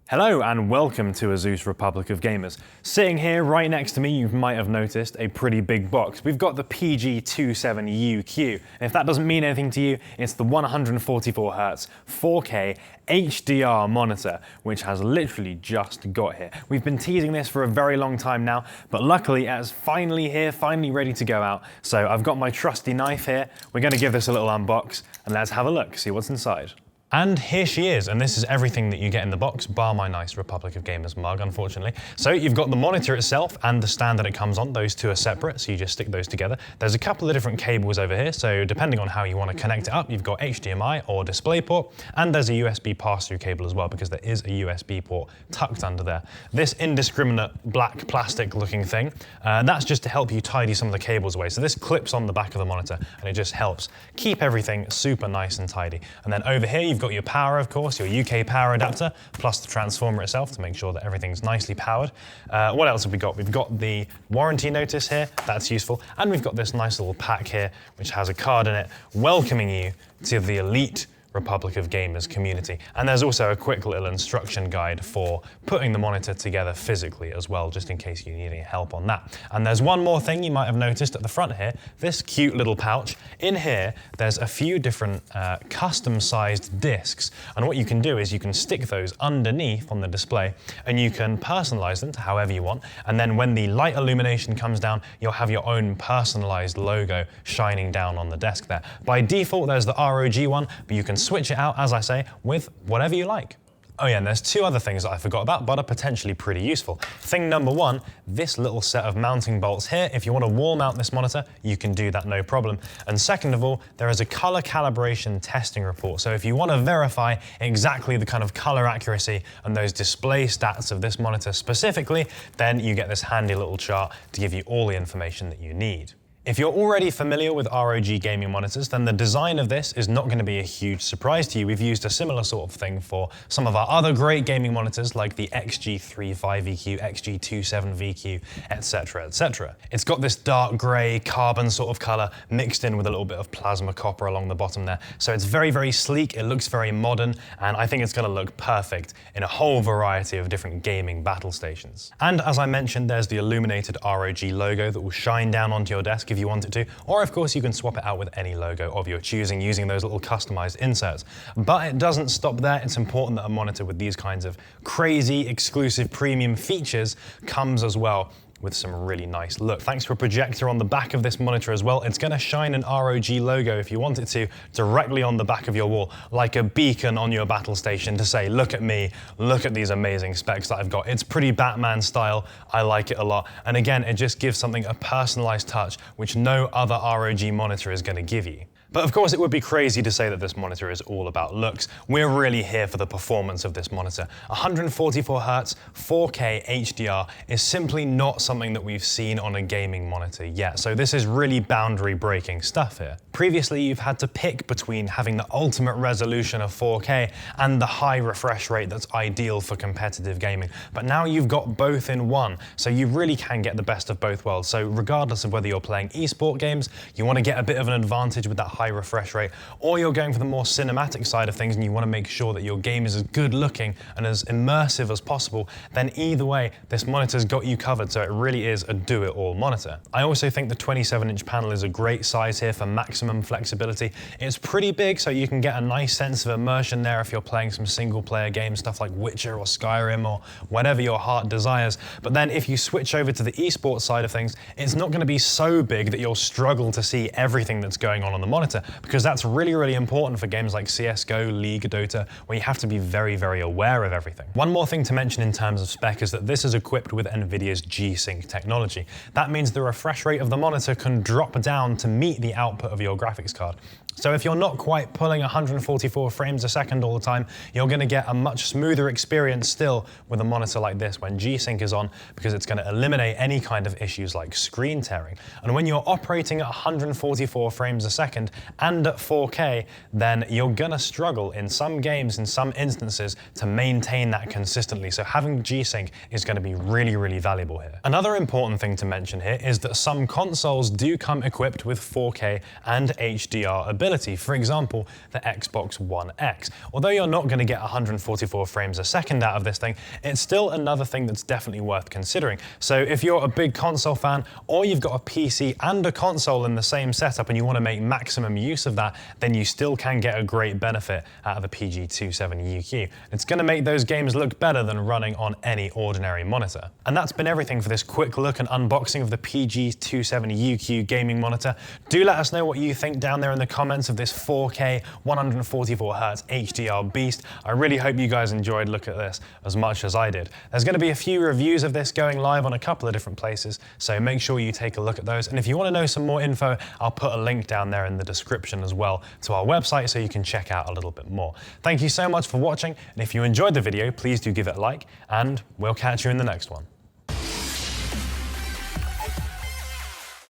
Hello and welcome to ASUS Republic of Gamers. Sitting here right next to me, you might have noticed a pretty big box. We've got the PG27UQ, and if that doesn't mean anything to you, it's the 144Hz 4K HDR monitor, which has literally just got here. We've been teasing this for a very long time now, but luckily it is finally here, finally ready to go out. So I've got my trusty knife here. We're going to give this a little unbox, and let's have a look, see what's inside. And here she is, and this is everything that you get in the box, bar my nice Republic of Gamers mug, unfortunately. So you've got the monitor itself and the stand that it comes on. Those two are separate, so you just stick those together. There's a couple of different cables over here, so depending on how you want to connect it up, you've got HDMI or DisplayPort, and there's a USB pass-through cable as well, because there is a USB port tucked under there. This indiscriminate black plastic-looking thing, that's just to help you tidy some of the cables away. So this clips on the back of the monitor, and it just helps keep everything super nice and tidy. And then over here, you've got your power, of course, your UK power adapter, plus the transformer itself to make sure that everything's nicely powered. What else have we got? We've got the warranty notice here, that's useful, and we've got this nice little pack here, which has a card in it, welcoming you to the elite Republic of Gamers community. And there's also a quick little instruction guide for putting the monitor together physically as well, just in case you need any help on that. And there's one more thing you might have noticed at the front here, this cute little pouch. In here, there's a few different custom-sized discs. And what you can do is you can stick those underneath on the display, and you can personalize them to however you want. And then when the light illumination comes down, you'll have your own personalized logo shining down on the desk there. By default, there's the ROG one, but you can switch it out, as I say, with whatever you like. Oh yeah, and there's two other things that I forgot about, but are potentially pretty useful. Thing number one, this little set of mounting bolts here. If you want to wall mount this monitor, you can do that, no problem. And second of all, there is a color calibration testing report. So if you want to verify exactly the kind of color accuracy and those display stats of this monitor specifically, then you get this handy little chart to give you all the information that you need. If you're already familiar with ROG gaming monitors, then the design of this is not going to be a huge surprise to you. We've used a similar sort of thing for some of our other great gaming monitors like the XG35VQ, XG27VQ, etc, etc. It's got this dark grey carbon sort of colour mixed in with a little bit of plasma copper along the bottom there. So it's very, very sleek, it looks very modern, and I think it's going to look perfect in a whole variety of different gaming battle stations. And as I mentioned, there's the illuminated ROG logo that will shine down onto your desk if you want it to, or of course you can swap it out with any logo of your choosing using those little customized inserts. But it doesn't stop there. It's important that a monitor with these kinds of crazy, exclusive, premium features comes as well with some really nice look. Thanks to a projector on the back of this monitor as well, it's going to shine an ROG logo, if you want it to, directly on the back of your wall, like a beacon on your battle station to say, look at me, look at these amazing specs that I've got. It's pretty Batman style, I like it a lot. And again, it just gives something a personalized touch, which no other ROG monitor is going to give you. But of course, it would be crazy to say that this monitor is all about looks. We're really here for the performance of this monitor. 144Hz 4K HDR is simply not something that we've seen on a gaming monitor yet. So this is really boundary-breaking stuff here. Previously, you've had to pick between having the ultimate resolution of 4K and the high refresh rate that's ideal for competitive gaming. But now you've got both in one, so you really can get the best of both worlds. So regardless of whether you're playing esport games, you want to get a bit of an advantage with that high refresh rate, or you're going for the more cinematic side of things and you want to make sure that your game is as good looking and as immersive as possible, then either way, this monitor's got you covered, so it really is a do-it-all monitor. I also think the 27-inch panel is a great size here for maximum flexibility. It's pretty big, so you can get a nice sense of immersion there if you're playing some single-player games, stuff like Witcher or Skyrim or whatever your heart desires. But then if you switch over to the esports side of things, it's not going to be so big that you'll struggle to see everything that's going on the monitor, because that's really, really important for games like CSGO, League, Dota, where you have to be very, very aware of everything. One more thing to mention in terms of spec is that this is equipped with Nvidia's G-Sync technology. That means the refresh rate of the monitor can drop down to meet the output of your graphics card. So if you're not quite pulling 144 frames a second all the time, you're going to get a much smoother experience still with a monitor like this when G-Sync is on, because it's going to eliminate any kind of issues like screen tearing. And when you're operating at 144 frames a second and at 4K, then you're going to struggle in some games, in some instances, to maintain that consistently. So having G-Sync is going to be really, really valuable here. Another important thing to mention here is that some consoles do come equipped with 4K and HDR ability. compatibility, for example, the Xbox One X. Although you're not going to get 144 frames a second out of this thing, it's still another thing that's definitely worth considering. So if you're a big console fan, or you've got a PC and a console in the same setup and you want to make maximum use of that, then you still can get a great benefit out of the PG27UQ. It's going to make those games look better than running on any ordinary monitor. And that's been everything for this quick look and unboxing of the PG27UQ gaming monitor. Do let us know what you think down there in the comments of this 4K 144Hz HDR beast. I really hope you guys enjoyed looking at this as much as I did. There's going to be a few reviews of this going live on a couple of different places, so make sure you take a look at those. And if you want to know some more info, I'll put a link down there in the description as well to our website so you can check out a little bit more. Thank you so much for watching, and if you enjoyed the video, please do give it a like, and we'll catch you in the next one.